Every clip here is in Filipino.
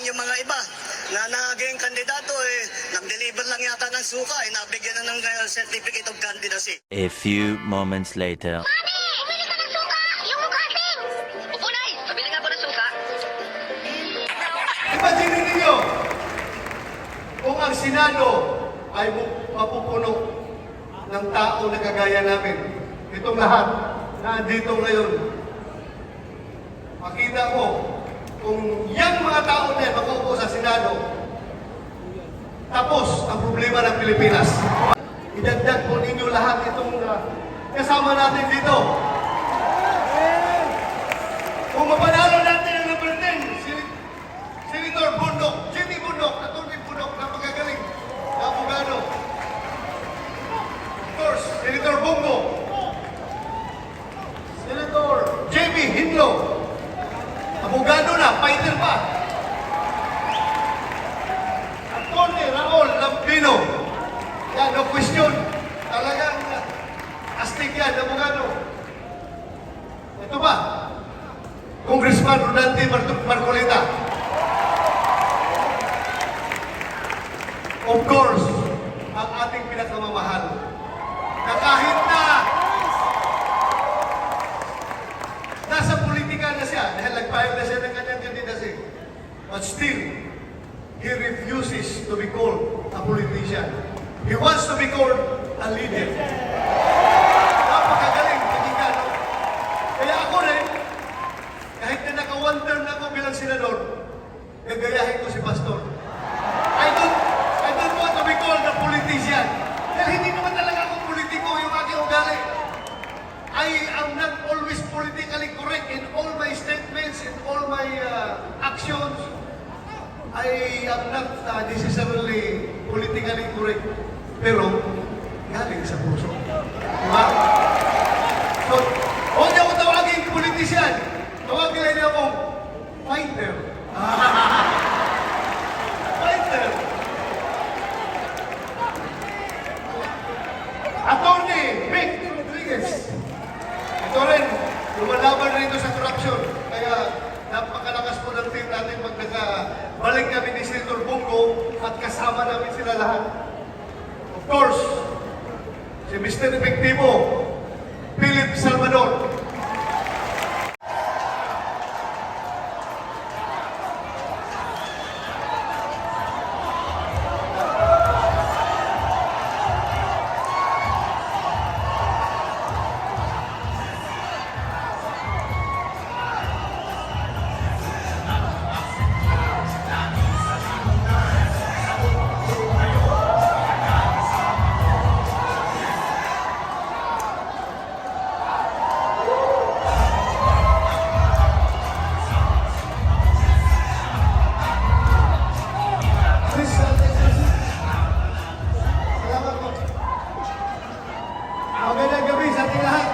yung mga iba na naging kandidato nag-deliver lang yata ng suka nabigyan na ng certificate of candidacy. A few moments later. Mami! Bili ka ng suka! Yung mugating! Opo, Nay! Pabili nga po ng suka. Imagine ninyo, kung ang Senado ay mapupuno ng tao na kagaya namin, itong lahat na andito ngayon, makita mo, kung yung mga tao na yan makaupo sa Senado, tapos ang problema ng Pilipinas. Idagdag po ninyo lahat itong kasama natin dito. Kung mapanalo natin ang number 10, Senator Bundok, Jimmy Bundok, Atty. Bundok, napakagaling na abogado. Of course, Senator Bongo, Senator J.B. Hinlo, abogado na, fighter pa. Atty. Raul Lampino, yan, no question. Talagang astig yan, abogado. Ito ba? Congressman Rodante Marcolita. Of course, ang ating pinakamamahal na kahit na nasa politika na siya, dahil nagpahil na siya ng kanyang kandidacy, but still, he refuses to be called a politician. He wants to be called a leader. Napakagaling, pakinggan. Kaya ako rin, kahit na naka-one term na ako bilang senador, gagayahin ko si Pastor. I don't want to be called a politician. Dahil hindi naman talaga ako politiko yung aking ugali. I am not always politically correct in all my statements, in all my actions. I am not necessarily politically correct. Pero, galing sa puso. Diba? So, huwag niyo ako tawagin politician. Tawagin niyo ako fighter. Fighter. Atty. Vic Rodriguez. Ito rin, lumalaban rito sa corruption. Kaya napakalakas po ng team natin pag nakabalik kami ni Senator Bongo at kasama namin sila lahat. Of course, si Mr. Efectivo, Philip Salvador. Magandang gabi sa ating lahat.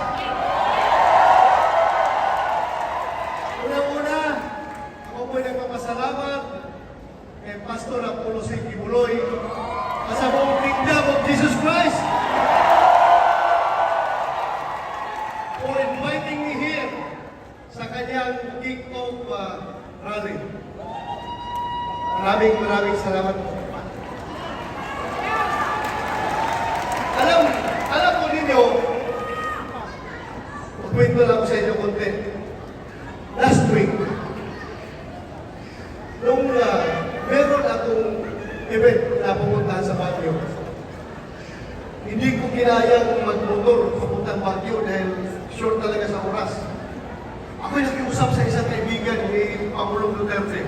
Una-una, ako po'y nagpapasalamat kay Pastor Apollo C. Kibuloy at sa buong Kingdom of Jesus Christ for inviting me here sa kanyang kick-off rally. Maraming salamat po. Alam po ninyo, kwento lang ko sa inyo konti. Last week, nung meron akong event na pumuntahan sa Baguio, hindi ko kinayang magmotor papuntang Baguio dahil short talaga sa oras. Ako'y nakiusap sa isang kaibigan ni Pangulong Duterte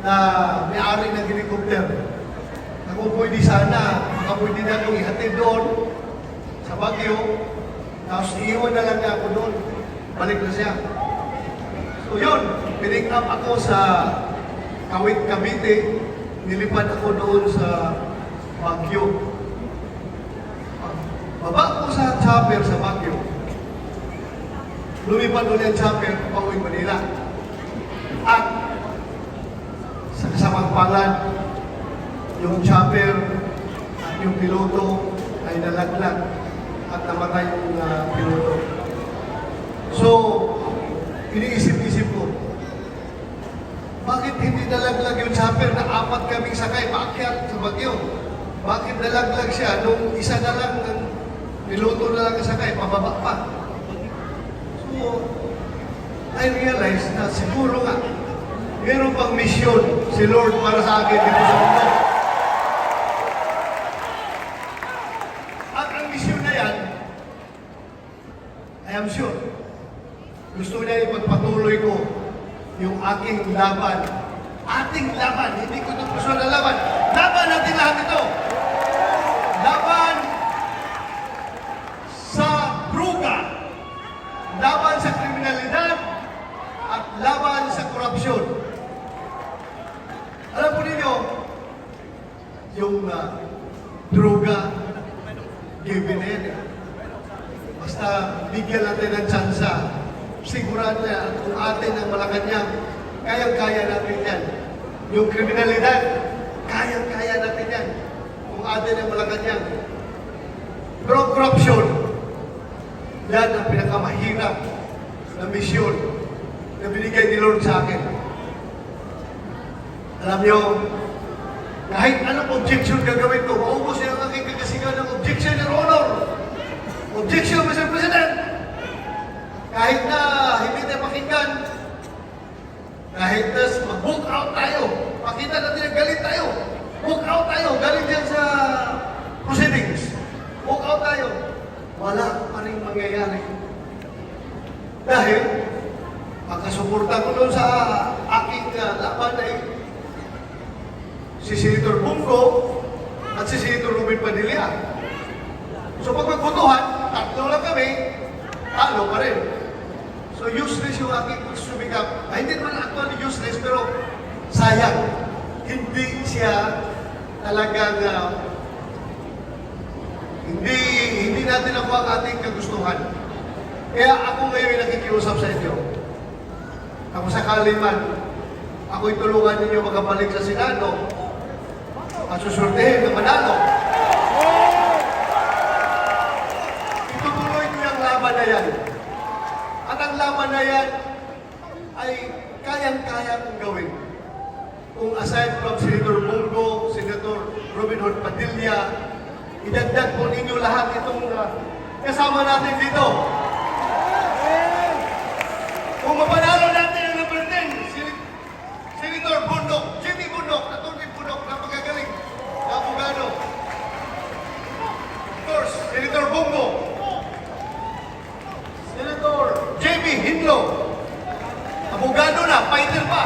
na may-ari ng helicopter. Kung pwede sana, pwede na akong ihatid doon sa Baguio, tapos iiwan na lang ako doon. Balik na siya. So yun, pinig up ako sa Kawit, Cavite, nilipad ako doon sa Baguio. Baba ko sa chopper sa Baguio. Lumipad ulit ang chopper pauwi Manila. At sa kasamang palad, yung chopper at yung piloto ay nalaglag at namatay yung piloto. So, iniisip-isip ko, bakit hindi nalaglag yung chopper na apat kaming sakay, paakyat sa Bagyo? Bakit nalaglag siya nung isa na lang, niluto na lang ang sakay, pababa pa? So, I realized na siguro nga, meron pang misyon si Lord para sa akin dito sa mundo. At ang misyon na yan, I am sure, gusto niya ipagpatuloy ko yung aking laban. Ating laban, hindi ko ito personal na laban. Laban natin lahat ito. Laban sa druga, laban sa kriminalidad, at laban sa korupsyon. Alam po ninyo, yung druga, given na yan. Basta bigyan natin ng tsansa. Sigurado na kung atin ang Malacanang, kayang-kaya natin yan. Yung kriminalidad, kayang-kaya natin yan. Kung atin ang Malacanang. Pero korupsyon, yan ang pinakamahirap na misyon na binigay ni Lord sa akin. Alam niyo, kahit anong objection gagawin ko, maubos niya ang aking kakasigaw ng objection, Your Honor. Objection, Mr. President. Kahit na hindi tayo pakinggan, kahit na mag-book out tayo, pakita natin na galit tayo. Book out tayo, galit yan sa proceedings. Book out tayo. Wala pa rin mangyayari. Dahil, makasuporta ko doon sa aking laban ay si Senator Bungo at si Senator Ruben Padilla. So pag magbotohan, tatlo lang kami, talo pa rin. So useless yung aking pagsumikap. Ay, hindi naman actually useless, pero sayang. Hindi siya talagang, hindi natin nakuha ang ating kagustuhan. Kaya ako ngayon nakikiusap sa inyo. Ako sakali man, ako'y tulungan ninyo magkabalik sa Senado at susurtehin ng manalo. Itutuloy ko yung laban na yan. At ang laban na yan ay kayang-kaya kong gawin. Kung aside from Senator Bungo, Senator Robin Hood Padilla, idagdag po ninyo lahat itong kasama natin dito. Kung mapanalo natin ang number 10, Senator Bundok, Jimmy Bundok, Atty. Bundok, napagagaling, na abogado. Of course, Senator Bungo, Senator J.B. Hinlo, abogado na, fighter pa.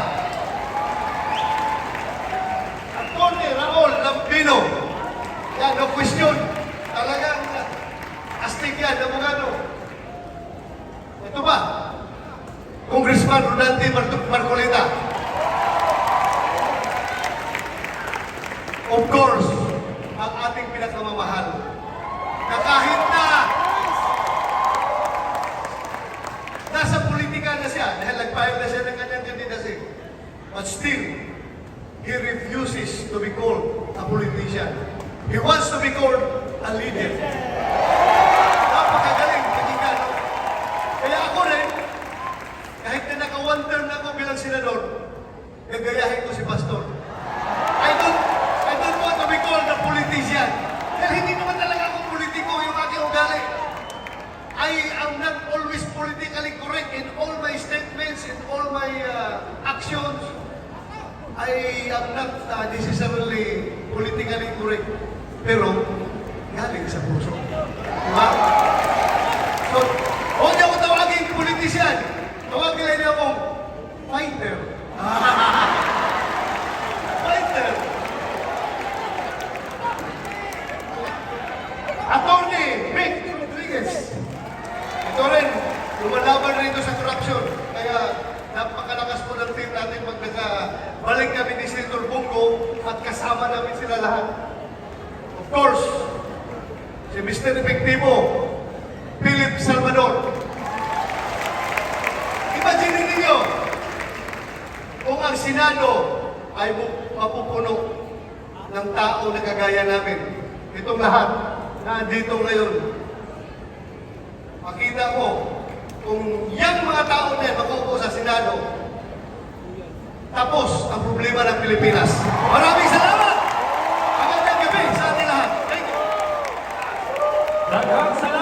Atty. Raul Lampino, yan, no question, talagang astig yan, abogado. Ito ba? Congressman Rodante Marcolita. Of course, ang ating pinakamamahal na kahit na nasa politika na siya, dahil nag-file na siya ng kanyang kandidacy, but still, he refuses to be called a politician. He wants to be called a leader. Napakagaling, pakinggan. Kaya ako rin, kahit na naka-one term na ako bilang senador, gagayahin ko si Pastor. I don't want to be called a politician. Dahil hindi naman talaga ako politiko yung aking ugali. I am not always politically correct in all my statements, in all my actions. I am not necessarily politically correct. Pero, galing sa puso. Diba? So, huwag niyo ako tawagin politician. Tawagin niyo akong fighter. Fighter. Atty. Vic Rodriguez. Ito rin, lumalaban rito sa korupsyon. Kaya napakalakas po ng team natin pag nakabalik kami ni Senator Bungo at kasama namin sila lahat. Of course, si Mr. Efectivo, Philip Salvador. Imagine ninyo, kung ang Senado ay mapupuno ng tao na kagaya namin, itong lahat na andito ngayon, makita mo, kung yung mga tao na yan makupo sa Senado, tapos ang problema ng Pilipinas. Maraming salamat! Magandang gabi sa ating lahat. Thank you! Daghang salamat.